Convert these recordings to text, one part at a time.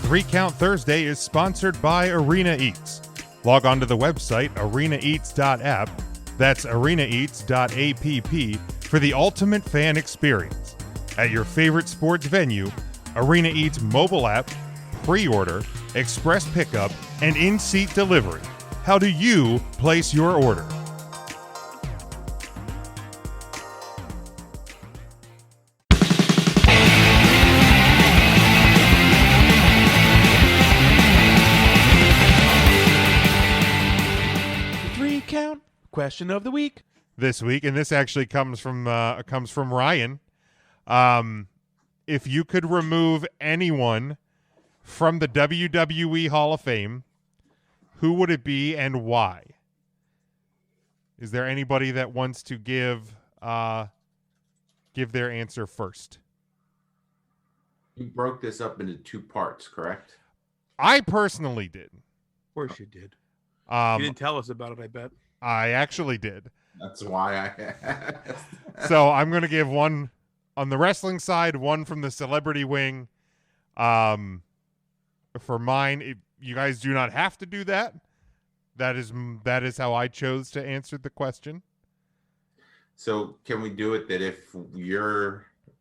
3 Count Thursday is sponsored by Arena Eats. Log on to the website arenaeats.app, that's arenaeats.app, for the ultimate fan experience. At your favorite sports venue, Arena Eats mobile app, pre-order, express pickup, and in-seat delivery. How do you place your order? Count question of the week this week, and this actually comes from Ryan. If you could remove anyone from the WWE Hall of Fame, who would it be and why? Is there anybody that wants to give their answer first? You broke this up into 2 parts, correct? I personally did. Of course you did. You didn't tell us about it, I bet. I actually did. That's why I asked. So I'm going to give one on the wrestling side, one from the celebrity wing. For mine, you guys do not have to do that. That is how I chose to answer the question. So can we do it that if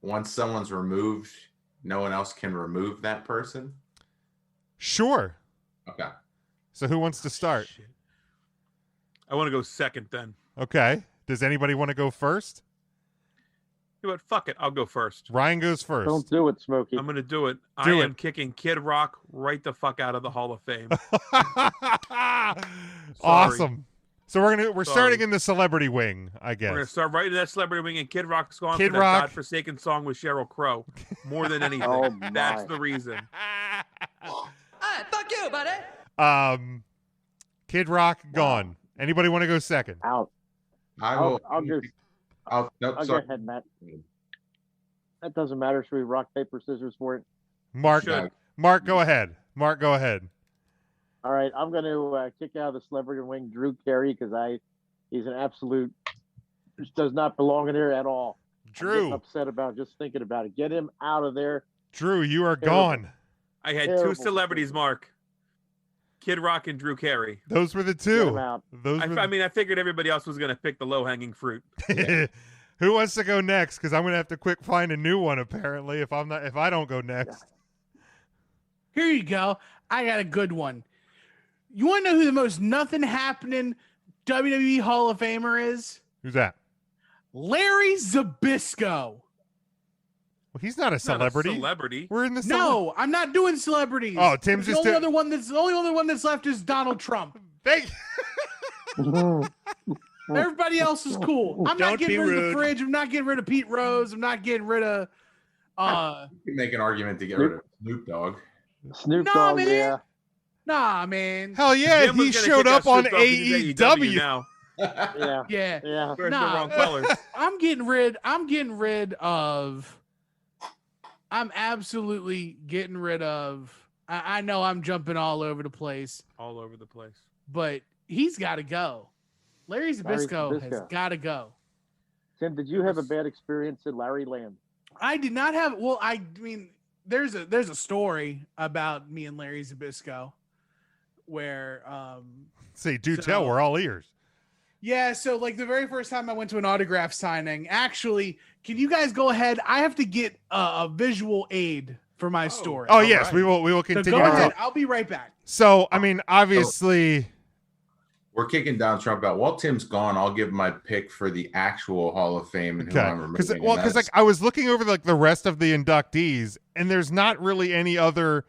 once someone's removed, no one else can remove that person? Sure. Okay. So who wants to start? Shit. I want to go second then. Okay. Does anybody want to go first? You know what? Fuck it. I'll go first. Ryan goes first. Don't do it, Smokey. I'm going to do it. I Do am it. kicking Kid Rock right the fuck out of the Hall of Fame. Awesome. So we're Sorry. starting in the celebrity wing, I guess. We're going to start right in that celebrity wing, and Kid Rock's gone Kid for that Rock. godforsaken song with Sheryl Crow. More than anything. Oh, my. That's the reason. Hey, fuck you, buddy. Kid Rock gone. Anybody want to go second? Out. I'll go sorry. ahead, Matt. That doesn't matter. Should we rock, paper, scissors for it? Mark, Should. Mark, go ahead. Mark, go ahead. All right, I'm going to kick out of the celebrity wing Drew Carey because he's an absolute, just does not belong in there at all. I'm Drew, getting upset about just thinking about it. Get him out of there. Drew, you are Terrible. gone. I had Terrible. 2 celebrities, Mark. Kid Rock and Drew Carey. Those were the Get him two. out. Those were I mean, I figured everybody else was going to pick the low-hanging fruit. Who wants to go next? Because I'm going to have to quick find a new one. Apparently, if I don't go next. Here you go. I got a good one. You want to know who the most nothing happening WWE Hall of Famer is? Who's that? Larry Zbyszko. Well, he's not a Not a celebrity. celebrity. We're in the No, I'm not doing celebrities. Oh, Tim's the just only other one that's the only other one that's left is Donald Trump. Thank Everybody else is cool. I'm Don't not getting be rid of rude. the fridge. I'm not getting rid of Pete Rose. I'm not getting rid of You can make an argument to get rid of Snoop Dogg. Snoop Nah, Dogg, man. yeah. Nah, man. Hell yeah, Jim was he gonna showed kick up out on Snoop Dogg because he's AEW. now. Yeah. Yeah. Yeah. Wearing Nah. the wrong colors. I'm absolutely getting rid of. I know I'm jumping all over the place, All over the place. but he's got to go. Larry Zbyszko has Zbyszko. got to go. Tim, did you have a bad experience at Larry Land? I did not have. Well, I mean, there's a story about me and Larry Zbyszko where Say, do So- tell. We're all ears. yeah, so like the very first time I went to an autograph signing, actually, can you guys go ahead? I have to get a visual aid for my story. Oh All yes, right. we will so continue. go to ahead. talk. I'll be right back. So I mean, obviously, We're kicking Donald Trump out. While Tim's gone, I'll give my pick for the actual Hall of Fame and who I'm removing. because and like that's- I was looking over like the rest of the inductees, and there's not really any other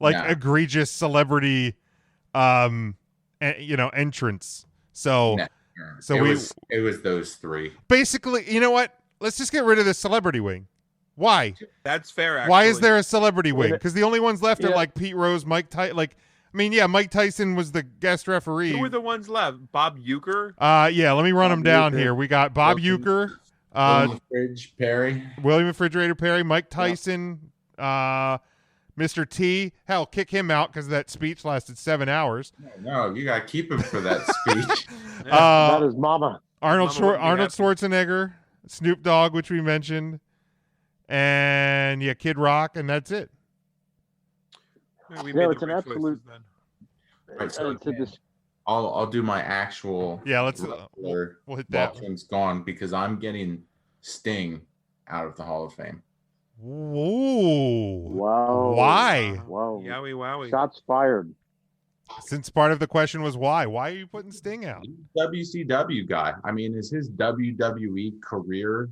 like No. egregious celebrity, entrance. So No. so it was those 3. basically, you know what? Let's just get rid of the celebrity wing. Why? That's fair, actually. Why is there a celebrity wing? Yeah. Because the only ones left are Yeah. like Pete Rose, Mike Tyson. Like, I mean, yeah, Mike Tyson was the guest referee. Who were the ones left? Bob Euchre? Yeah, let me run them Bob down Uecker. here. We got Bob Wilson. Euchre, William Fridge Perry. William Refrigerator Perry, Mike Tyson, Mr. T. Hell, kick him out because that speech lasted 7 hours. No, you got to keep him for that speech. Not his mama. Arnold Mama wouldn't be Arnold happy. Schwarzenegger, Snoop Dogg, which we mentioned, and yeah, Kid Rock, and that's it. We No, made it's the an right absolute. choices then. Right, so It's a dis- I'll do my actual. Yeah, let's wrestler we'll hit while that. King's gone because I'm getting Sting out of the Hall of Fame. Whoa. Wow. Why? Wow. Yowie wowie. Shots fired. Since part of the question was why are you putting Sting out? He's a WCW guy. I mean, is his WWE career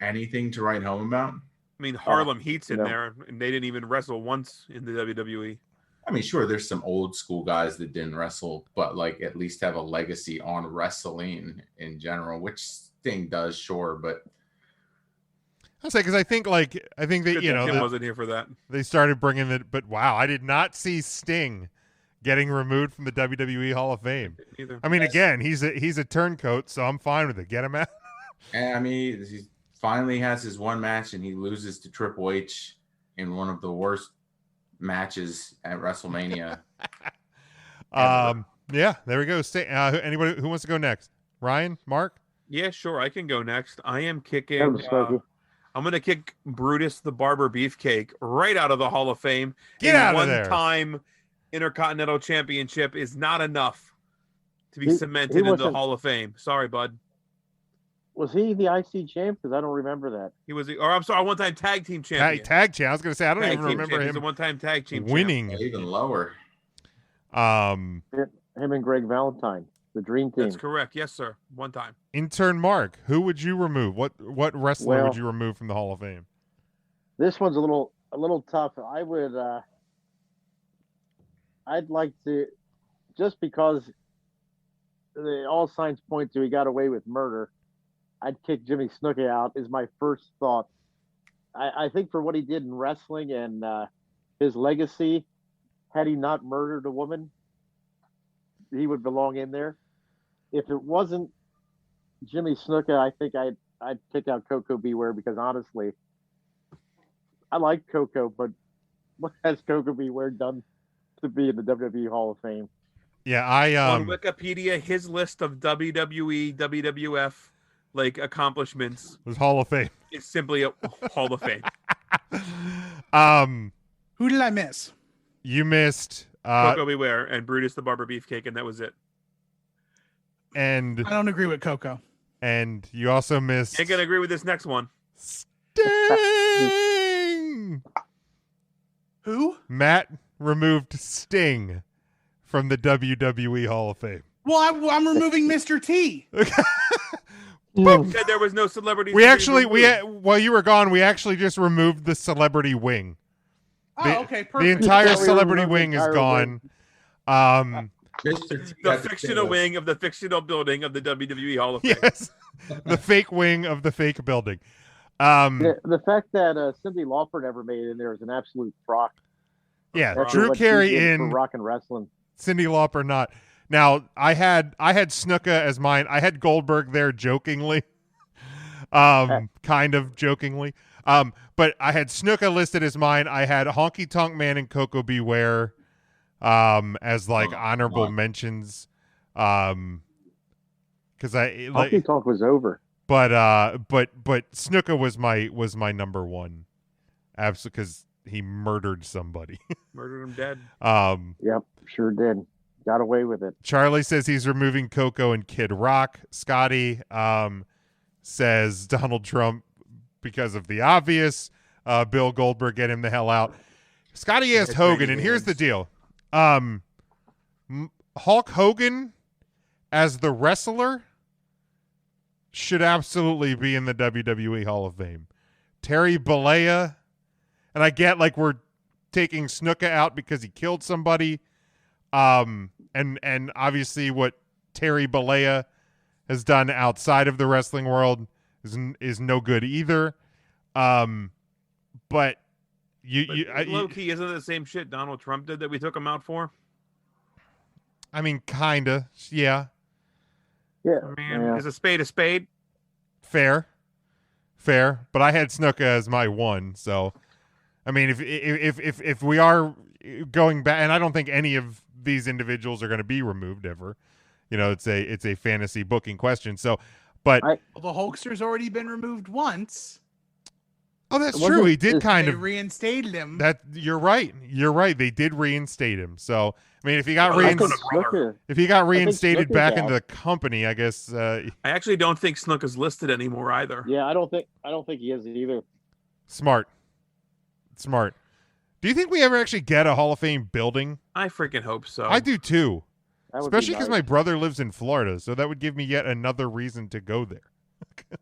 anything to write home about? I mean, Harlem Heat's in no. there, and they didn't even wrestle once in the WWE. I mean, sure, there's some old school guys that didn't wrestle, but like at least have a legacy on wrestling in general, which Sting does, sure, but I'll say because I think that Good you thing know Tim the, wasn't here for that. they started bringing it, but wow, I did not see Sting getting removed from the WWE Hall of Fame. Either. I mean, again, he's a turncoat, so I'm fine with it. Get him out. and I mean, he finally has his one match and he loses to Triple H in one of the worst matches at WrestleMania. Yeah, there we go. Anybody who wants to go next? Ryan, Mark? Yeah, sure. I can go next. I am kicking. That was Smokey. I'm going to kick Brutus the Barber Beefcake right out of the Hall of Fame. Get out of one there. One-time Intercontinental Championship is not enough to be He cemented in the wasn't- Hall of Fame. Sorry, bud. Was he the IC champ? Because I don't remember that. He was, or I'm sorry, one-time tag team champion. Tag champ. I was going to say I don't Tag even team remember champion. He's a him one-time tag team winning. Even lower. Um, Him and Greg Valentine, the Dream Team. That's correct. Yes, sir. One time. intern Mark, who would you remove? What wrestler Well- would you remove from the Hall of Fame? This one's a little tough. I would. I'd like to, just because all signs point to he got away with murder. I'd kick Jimmy Snuka out. Is my first thought. I think for what he did in wrestling and his legacy, had he not murdered a woman, he would belong in there. If it wasn't Jimmy Snuka, I think I'd kick out Coco Beware because honestly, I like Coco, but what has Coco Beware done to be in the WWE Hall of Fame? Yeah, I On Wikipedia, his list of WWE, WWF accomplishments was Hall of Fame. is simply a Hall of Fame. Who did I miss? You missed Coco Beware and Brutus the Barber Beefcake, and that was it. and I don't agree with Coco. you also missed Ain't gonna agree with this next one. Sting. Who? Matt removed Sting from the WWE Hall of Fame. Well, I'm removing Mr. T. You said there was no celebrity. While you were gone, we actually just removed the celebrity wing. Oh, okay, The perfect. entire Yeah, we celebrity removed the wing is entire gone. Mr. T the got to fictional say, wing of the fictional building of the WWE Hall of Fame. Yes, the fake wing of the fake building. The fact that Cindy Lauper never made it in there is an absolute crock. Yeah, After Drew what she Carey did for in, rock and wrestling. Cindy Lauper not. Now I had Snuka as mine. I had Goldberg there jokingly, kind of jokingly. But I had Snuka listed as mine. I had Honky Tonk Man and Coco Beware as honorable mentions. Because Honky Tonk was over. but Snuka was my number one, absolutely, because he murdered somebody. Murdered him dead. Yep, sure did. Got away with it. Charlie says he's removing Coco and Kid Rock. Scotty says Donald Trump because of the obvious. Bill Goldberg, get him the hell out. Scotty asked That's Hogan, Randy and here's the Williams. deal. Hulk Hogan as the wrestler should absolutely be in the WWE Hall of Fame. Terry Bollea, and I get we're taking Snuka out because he killed somebody. And obviously what Terry Bollea has done outside of the wrestling world is no good either. But Low key, isn't it the same shit Donald Trump did that we took him out for? I mean, kinda, yeah, Yeah. I mean, yeah. is a spade a spade? fair. But I had Snuka as my one, so I mean, if we are going back, and I don't think any of these individuals are going to be removed ever. It's a fantasy booking question. So, but Well, the Hulkster's already been removed once. Oh, that's It wasn't- true. He did it's- kind They of. reinstated him. That you're right. You're right. They did reinstate him. So I mean, if he got Well, I that's think not a brother. Snooker. if he got think reinstated Snooker's back out. into the company, I guess. I actually don't think Snook is listed anymore either. Yeah, I don't think he is either. Smart. Do you think we ever actually get a Hall of Fame building? I freaking hope so. I do too. That would be Especially because nice. my brother lives in Florida, so that would give me yet another reason to go there.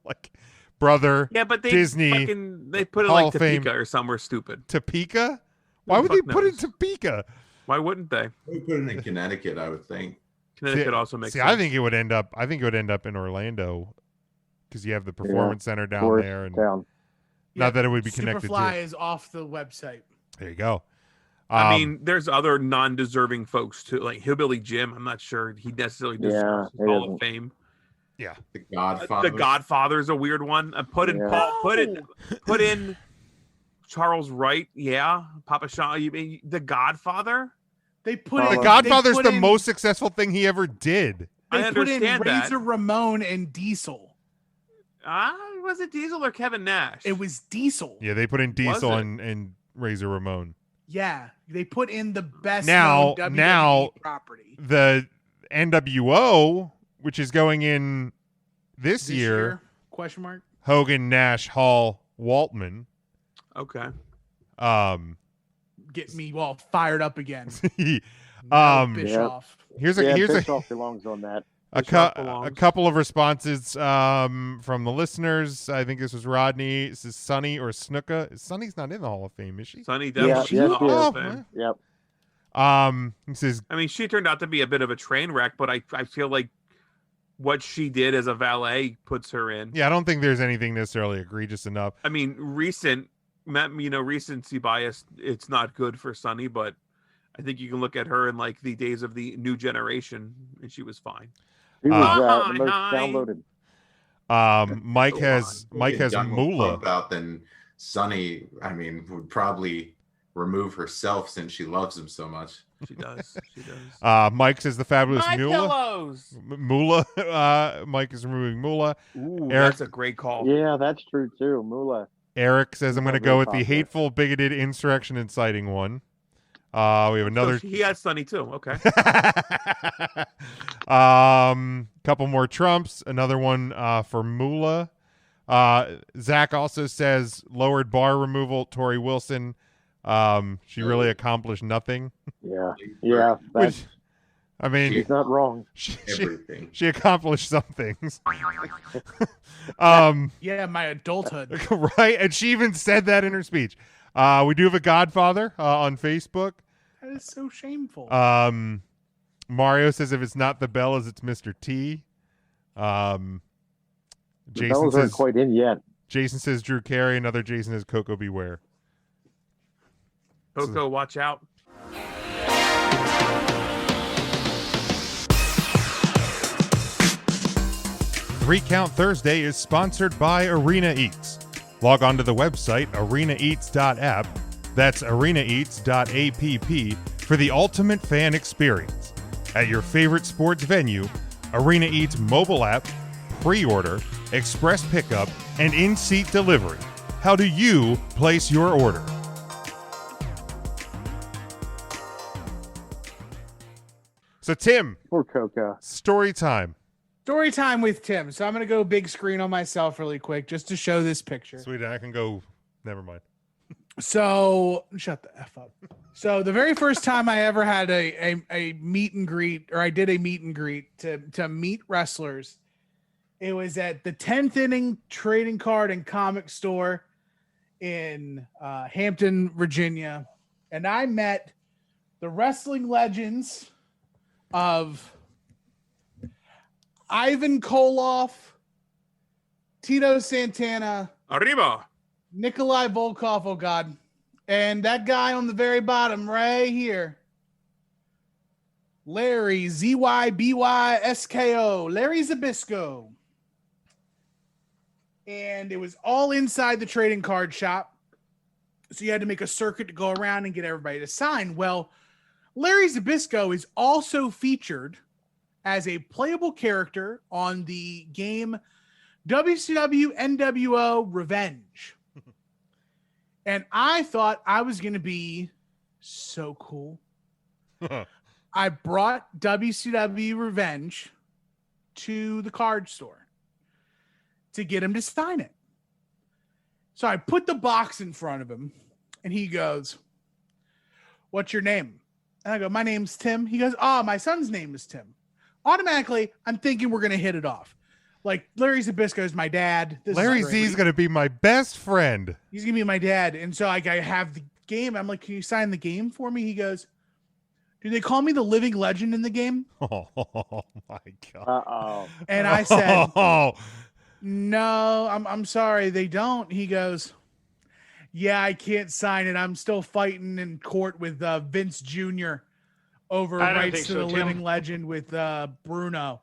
Like, brother, Yeah, but they Disney, they put it Hall like of Fame. Topeka or somewhere stupid. Topeka? Why Who would the they fuck put it knows? in Topeka? Why wouldn't they? We put it in Connecticut, I would think. Connecticut also makes See, sense. I think it would end up in Orlando because you have the performance center down Tourist there, and town. not that it would be connected Superfly to. is off the website. There you go. I mean, there's other non-deserving folks too, like Hillbilly Jim. I'm not sure he necessarily Yeah, deserves he his Hall doesn't. of Fame. The Godfather. The Godfather is a weird one. Put in Yeah. Paul. Put in Charles Wright. Yeah, Papa Shaw. You mean The Godfather? They put The in, The they Godfather's put the in- most successful thing he ever did. I They put in understand that. Razor Ramon and Diesel. Was it Diesel or Kevin Nash? It was Diesel. Yeah, they put in Diesel it? and Razor Ramon. Yeah, they put in the best Now- known WWE now- property The NWO, which is going in this year, Question mark. Hogan, Nash, Hall, Waltman. Okay. Get me all fired up again. Um, Bischoff. here's Yeah, a Bischoff belongs on that. a Bischoff belongs. couple of responses from the listeners. I think this was Rodney. This is Sonny or Snuka. Sonny's not in the Hall of Fame, is she? Sonny Yeah, definitely. yes, in the Hall of yes. Fame. Yep. He says, I mean, she turned out to be a bit of a train wreck, but I feel like what she did as a valet puts her in. yeah, I don't think there's anything necessarily egregious enough. I mean, recency bias, it's not good for Sonny, but I think you can look at her in like the days of the new generation, and she was fine. He was Hi, the most hi. downloaded. Mike Go has on. Mike has Done with Moolah. Bump Out, then Sunny, I mean, would probably remove herself since she loves him so much. She does. She does. Mike says the fabulous My Moolah. pillows. Moolah. Mike is removing Moolah. Ooh, Eric- that's a great call. Yeah, that's true too. Moolah. Eric says I'm going to Not go really with the popular. hateful, bigoted, insurrection inciting one. We have another. So he has Sonny too. Okay. Couple more Trumps. Another one for Moolah. Zach also says lowered bar removal. Tori Wilson. She really accomplished nothing. Yeah, yeah, that's, Which, I mean, he's not wrong. Everything. she accomplished some things. Yeah, my adulthood. Right, and she even said that in her speech. We do have a Godfather on Facebook. That is so shameful. Mario says if it's not the Bellas, it's Mr. T. The Jason bells aren't says quite in yet. Jason says Drew Carey. Another Jason says Coco Beware. Coco, watch out. Three Count Thursday is sponsored by Arena Eats. Log on to the website arenaeats.app. That's arenaeats.app for the ultimate fan experience. At your favorite sports venue, Arena Eats mobile app, pre-order, express pickup, and in-seat delivery. How do you place your order? So Tim, Poor Coca. story time. Story time with Tim. So I'm going to go big screen on myself really quick just to show this picture. Sweet, I can go. Never mind. So shut the F up. So the very first time I ever had a meet and greet, or I did a meet and greet to meet wrestlers, it was at the 10th inning trading card and comic store in Hampton, Virginia. And I met the wrestling legends of Ivan Koloff, Tito Santana, Arriba. Nikolai Volkov, oh God. And that guy on the very bottom right here, Larry, ZYBYSKO, Larry Zabisco. And it was all inside the trading card shop. So you had to make a circuit to go around and get everybody to sign. Well, Larry Zabisco is also featured as a playable character on the game WCW NWO Revenge. And I thought I was going to be so cool. I brought WCW Revenge to the card store to get him to sign it. So I put the box in front of him and he goes, "What's your name?" And I go, "My name's Tim." He goes, "Oh, my son's name is Tim." Automatically, I'm thinking we're going to hit it off. Like, Larry Zbyszko is my dad. Larry Z's going to be my best friend. He's going to be my dad. And so like, I have the game. I'm like, "Can you sign the game for me?" He goes, "Do they call me the living legend in the game?" Oh, my God. Uh-oh. And I said, "No, I'm sorry, they don't." He goes, "Yeah, I can't sign it. I'm still fighting in court with Vince Jr. over I don't rights think to so, the Tim. living legend with Bruno.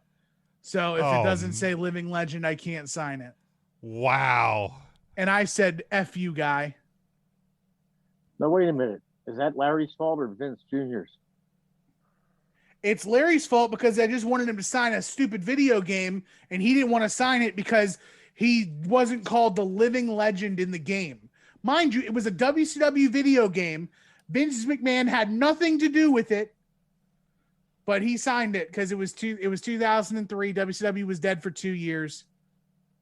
So if it doesn't say living legend, I can't sign it." Wow. And I said, "F you, guy." Now, wait a minute. Is that Larry's fault or Vince Jr.'s? It's Larry's fault because I just wanted him to sign a stupid video game and he didn't want to sign it because he wasn't called the living legend in the game. Mind you, it was a WCW video game. Vince McMahon had nothing to do with it, but he signed it because it was 2003. WCW was dead for 2 years.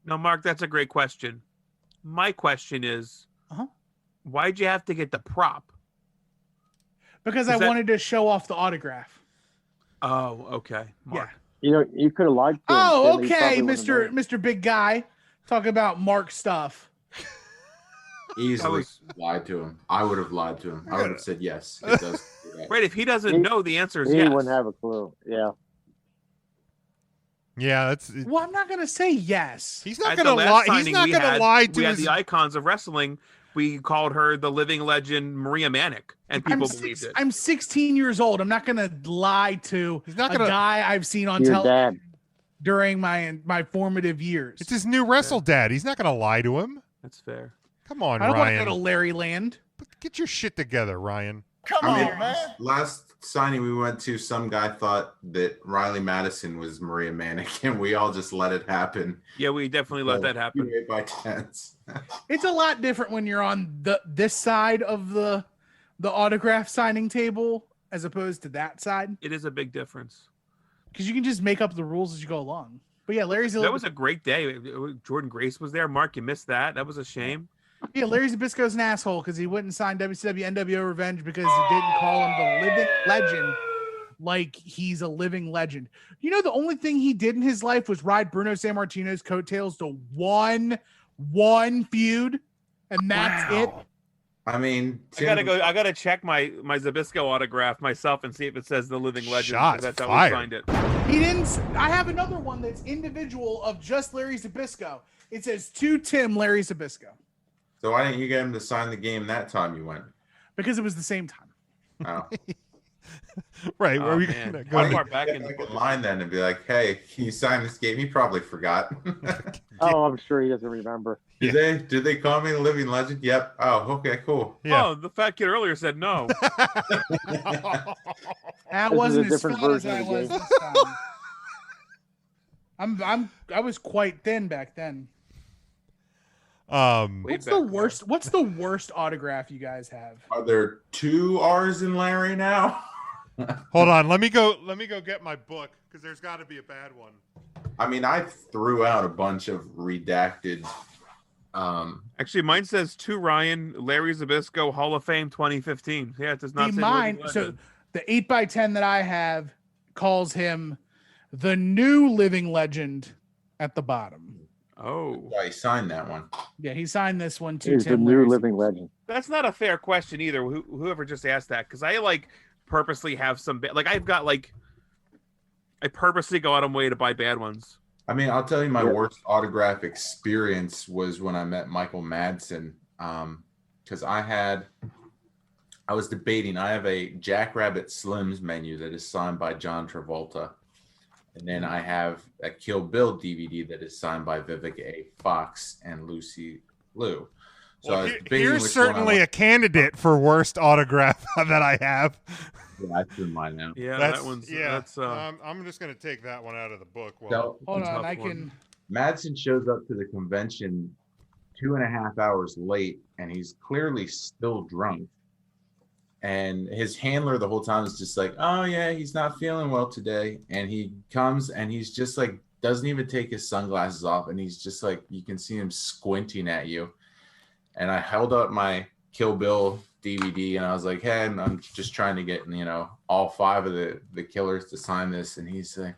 No, Mark, that's a great question. My question is, why'd you have to get the prop? Because I wanted to show off the autograph. Oh, okay. Mark. Yeah. You know, you could have liked him. Oh, Tim. He okay, probably wouldn't have Mr. Big Guy. Talk about Mark stuff. Easily lied to him. I would have lied to him. I would have said yes. It does do that. Right, if he doesn't know, the answer is He yes. wouldn't have a clue. Yeah. Yeah, that's. Well, I'm not gonna say yes. He's not At gonna the last lie. He's signing not we gonna had- lie to We had his. the icons of wrestling. We called her the living legend Maria Manic, and people believed it. I'm 16 years old. I'm not gonna lie to He's not a gonna. guy I've seen on Your television dad. during my formative years. It's his new wrestle dad. He's not gonna lie to him. That's fair. Come on, I don't want to Ryan. go to Larry Land. Get your shit together, Ryan. Come I mean, on, man. last signing we went to, some guy thought that Riley Madison was Maria Manic, and we all just let it happen. Yeah, we definitely let that happen. 8 by 10s. It's a lot different when you're on this side of the autograph signing table as opposed to that side, It is a big difference. because you can just make up the rules as you go along. But yeah, Larry's That was a great day. Jordan Grace was there. Mark, you missed that. That was a shame. Larry Zbyszko's an asshole because he wouldn't sign WCW NWO Revenge because he didn't call him the living legend like he's a living legend. You know, the only thing he did in his life was ride Bruno Sammartino's coattails to one feud, and that's it. I mean, I gotta check my Zbyszko autograph myself and see if it says the living legend. Shots That's how fired. we signed it. He didn't. I have another one that's individual of just Larry Zbyszko. It says to Tim Larry Zbyszko so why didn't you get him to sign the game that time you went? because it was the same time. Oh. Right. Oh, where we man. gonna Why go? didn't far you back get in- like in line then and be like, hey, can you sign this game? He probably forgot. Oh, I'm sure he doesn't remember. Did they call me the living legend? Yep. Oh, okay, cool. Yeah. Oh, the fat kid earlier said no. That This is wasn't a as different fat as version I of the was game. this time. I was quite thin back then. Way What's back the then. worst? What's the worst autograph you guys have? Are there 2 R's in Larry now? Hold on. Let me go get my book because there's got to be a bad one. I mean, I threw out a bunch of redacted. Actually, mine says to Ryan, Larry Zbyszko, Hall of Fame 2015. Yeah, it does not See, say mine. living So legend. the 8x10 that I have calls him the new living legend at the bottom. Oh, I signed that one. Yeah, he signed this one too. He's the Tim new Larry living Zbyszko. legend. that's not a fair question either. Whoever just asked that, because I purposely have some I purposely go out of my way to buy bad ones. I mean, I'll tell you my Yeah. worst autograph experience was when I met Michael Madsen. Because I was debating. I have a Jackrabbit Slims menu that is signed by John Travolta. And then I have a Kill Bill DVD that is signed by Vivica A. Fox and Lucy Liu. So I was debating here's which one I certainly wanted. a candidate for worst autograph that I have. Yeah, I threw mine out. Yeah, That's that one's yeah. that's I'm just gonna take that one out of the book. Well, So Hold Tough on, I one. can. Madsen shows up to the convention 2.5 hours late, and he's clearly still drunk. And his handler the whole time is just like, oh yeah, he's not feeling well today. And he comes and he's just like, doesn't even take his sunglasses off. And he's just like, you can see him squinting at you. And I held up my Kill Bill DVD and I was like, hey, I'm just trying to get, all 5 of the killers to sign this. And he's like,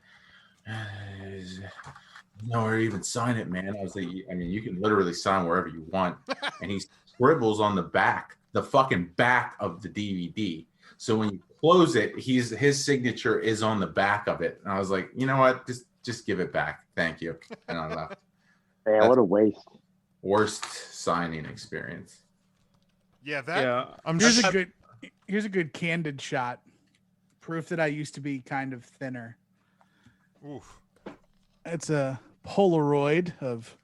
nowhere to even sign it, man. I was like, I mean, you can literally sign wherever you want. And he scribbles on the back, the fucking back of the DVD. So when you close it, his signature is on the back of it. And I was like, you know what? Just give it back. Thank you. And I left. Man, what a waste. Worst signing experience. Yeah, that. Yeah. Here's a good candid shot. Proof that I used to be kind of thinner. Oof. It's a Polaroid of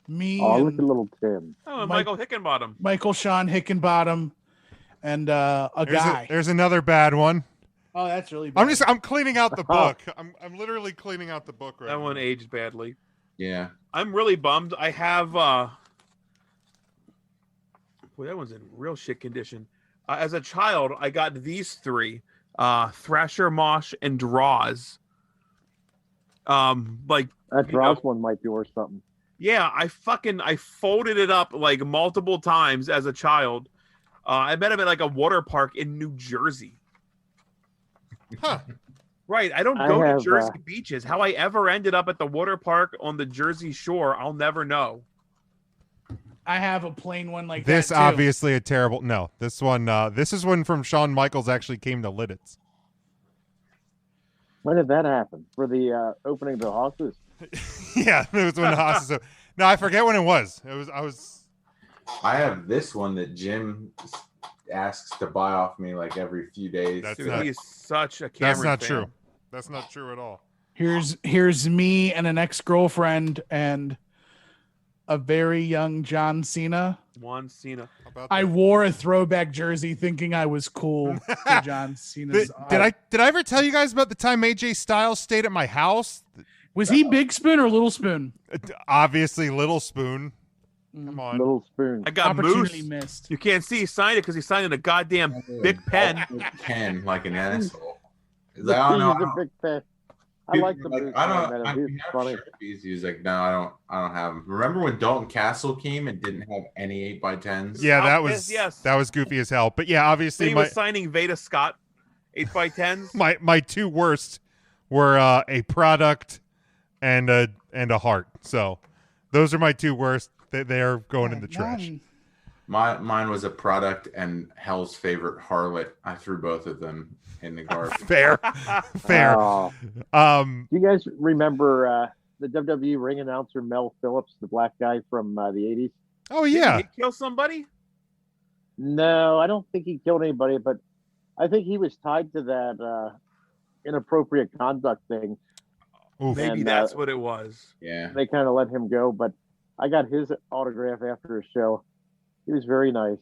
me. Oh, and look at little Tim. Oh, and Michael Hickenbottom. Michael Sean Hickenbottom and a guy. There's another bad one. Oh, that's really bad. I'm cleaning out the book. I'm literally cleaning out the book right That now. one aged badly. Yeah. I'm really bummed. I have boy, that one's in real shit condition. As a child, I got these 3: Thrasher, Mosh, and Draws. Like That Dross one might be worth something. yeah, I folded it up like multiple times as a child. I met him at like a water park in New Jersey. Huh. Right, I don't I go have, to Jersey beaches. How I ever ended up at the water park on the Jersey shore, I'll never know. I have a plain one like This that too. obviously a terrible. No, this one. This is when from Shawn Michaels actually came to Lidditz. When did that happen? For the opening of the hosses? Yeah, it was when the Haas. No, I forget when it was. I have this one that Jim asks to buy off me like every few days. That's Dude, not- he is such a Cameron That's not fan. true. That's not true at all. Here's me and an ex-girlfriend and a very young John Cena. Juan Cena. How about I that? wore a throwback jersey thinking I was cool to John Cena's. Did I ever tell you guys about the time AJ Styles stayed at my house? Was he Big Spoon or Little Spoon? Obviously, Little Spoon. Come on. Little spoon. I got Opportunity Moose. missed. You can't see he signed it because he signed in a goddamn big pen. Pen like an asshole. He's He's like, oh no, I a don't- big fan. I people like the are Moose. I when I don't. met I him. we He's have funny. Sharpies. He was like, no, I don't have them. Remember when Dalton Castle came and didn't have any 8x10s? Yeah, that Oh, was yes. that was goofy as hell. But yeah, obviously He my was signing Veda Scott 8x10s. my 2 worst were a product and a heart. So those are my 2 worst. They are going in the trash. Mine was a product and Hell's favorite harlot. I threw both of them in the garbage. Fair, fair. Oh. Um, Do you guys remember the WWE ring announcer Mel Phillips, the black guy from the 80s? oh yeah, Did he kill somebody? No, I don't think he killed anybody, but I think he was tied to that inappropriate conduct thing. Oof. Maybe And, that's what it was. Yeah. They kind of let him go, but I got his autograph after a show. He was very nice.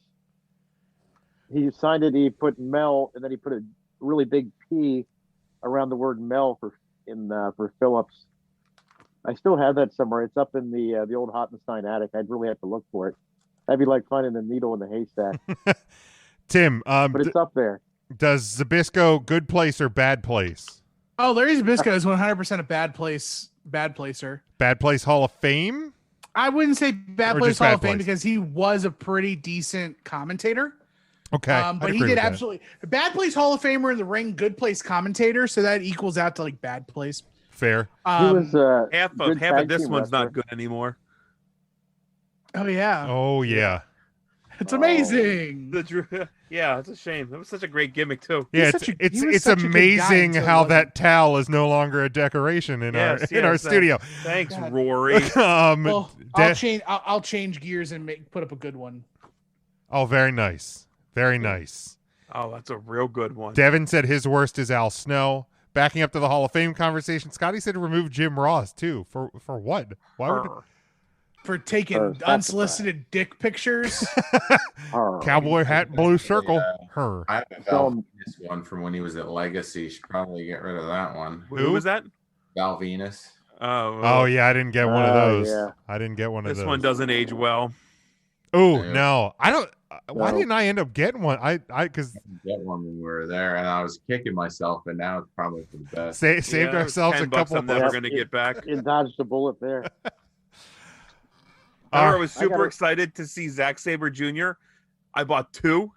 He signed it. He put Mel, and then he put a really big P around the word Mel for Phillips. I still have that somewhere. It's up in the old Hottenstein attic. I'd really have to look for it. That'd be like finding a needle in the haystack, Tim, but it's up there. does Zabisco good place or bad place? Oh, Larry Zabisco is 100% a bad placer. Bad place Hall of Fame? I wouldn't say bad Or place just Hall bad of Fame place? because he was a pretty decent commentator. Okay, I'd But he agree did with that. absolutely bad place Hall of Famer in the ring, good place commentator. So that equals out to like bad place. Fair. He was Half good of tag this team one's wrestler. not good anymore. Oh yeah, Oh yeah, it's amazing. Yeah, it's a shame. That was such a great gimmick too. yeah. such a- It's he was it's such a good guy amazing until he how wasn't. that towel is no longer a decoration in Yes, our yes, studio. Thanks, God. Rory. Well, I'll De- change. I'll change gears and put up a good one. oh, very nice, very nice. Oh, that's a real good one. Devin said his worst is Al Snow. Backing up to the Hall of Fame conversation, Scotty said to remove Jim Ross too. For what? Why would Her. For taking sacrifice. unsolicited dick pictures. Oh, cowboy hat, blue circle? Her. I have a Val Venus one from when he was at Legacy. Should probably get rid of that one. Who was that? Val Venus. Oh yeah, I didn't get one of those. Yeah. I didn't get one of This those. one doesn't age well. Oh Yeah. no, I don't. Why No. didn't I end up getting one? Because Get one when we were there, and I was kicking myself, and now it's probably for the best. saved Yeah, it was ourselves a $10 couple. I'm never Yeah. going to get back. You dodged a bullet there. I was I super gotta- excited to see Zack Sabre Jr. I bought 2.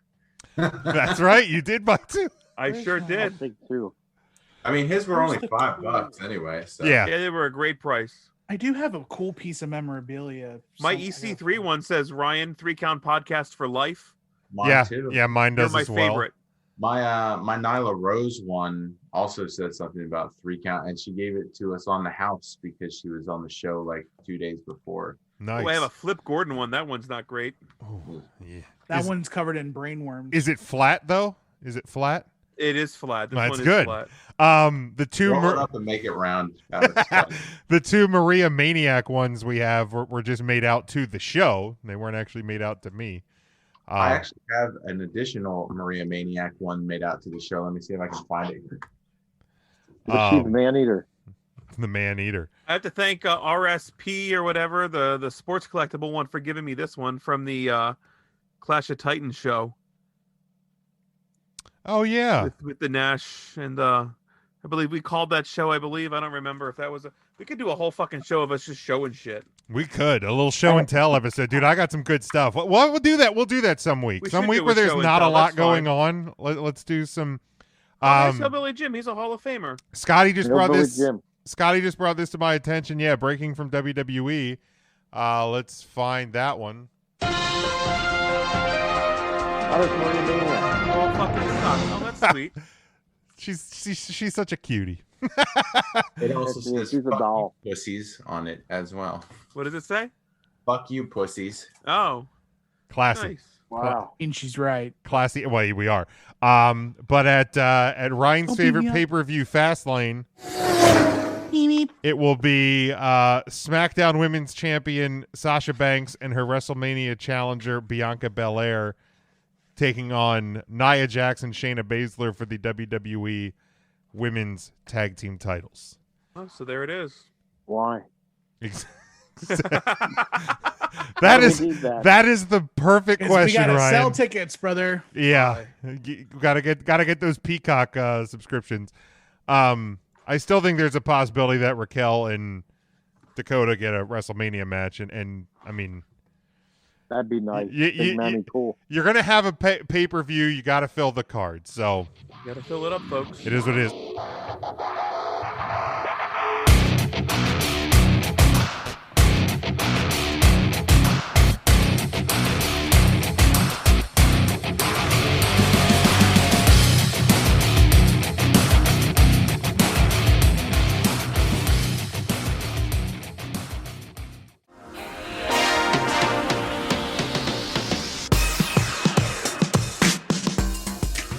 That's right, you did buy 2. I sure I'll did. take 2. I mean, his were only Where's the $5 anyway. So. Yeah. Yeah, they were a great price. I do have a cool piece of memorabilia. My Some- EC3 one says Ryan 3-count podcast for life. Mine Yeah, too. yeah, mine You're does my as well. favorite. My Nyla Rose one also said something about 3 count, and she gave it to us on the house because she was on the show like 2 days before. Nice. Oh, I have a Flip Gordon one. That one's not great. Ooh, yeah. That Is- one's covered in brainworms. Is it flat though? Is it flat? It is flat. This That's one is good. flat. The two Roll it up and make it round. the 2 Maria Maniac ones we have were just made out to the show. They weren't actually made out to me. I actually have an additional Maria Maniac one made out to the show. Let me see if I can find it. She's the man eater. the man eater. I have to thank RSP or whatever, the sports collectible one, for giving me this one from the Clash of Titans show Oh yeah. with the Nash and I believe we called that show. I don't remember if that was we could do a whole fucking show of us just showing shit. We could a little show and tell episode, dude. I got some good stuff. Well, we'll do that. We'll do that some week. We Some should week do where a there's show and not a tell. lot That's going fine. on. Let's do some. Hillbilly Jim, he's a Hall of Famer. Scotty just brought Hillbilly this. Jim. Scotty just brought this to my attention. Yeah, breaking from WWE. Let's find that one. How does Maria Maniac? Oh, fucking sucks. Oh, that's sweet. She's such a cutie. It also Yeah, says she's a "fuck doll." you pussies on it as well. What does it say? Fuck you, pussies. Oh, Classy. nice. Wow. And she's right. Classy. Well, we are. But at Ryan's Don't beat favorite me up. pay-per-view, Fastlane, it will be SmackDown Women's Champion Sasha Banks and her WrestleMania challenger Bianca Belair taking on Nia Jax and Shayna Baszler for the WWE Women's Tag Team titles. Oh, so there it is. Why? That Why do is we need that? that is the perfect 'Cause question, we gotta Ryan. sell tickets, brother. Yeah, you gotta get those Peacock subscriptions. I still think there's a possibility that Raquel and Dakota get a WrestleMania match, and I mean, That'd be nice. Y- y- Big y- Mammy cool. you're gonna have a pay-per-view. You gotta fill the card, so You gotta fill it up, folks. it is what it is.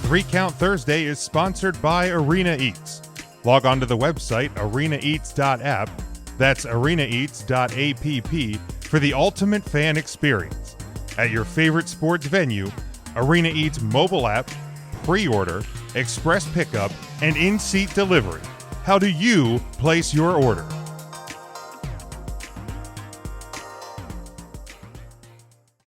Three Count Thursday is sponsored by Arena Eats. Log on to the website arenaeats.app, that's arenaeats.app, for the ultimate fan experience. At your favorite sports venue, Arena Eats mobile app, pre-order, express pickup, and in-seat delivery. How do you place your order?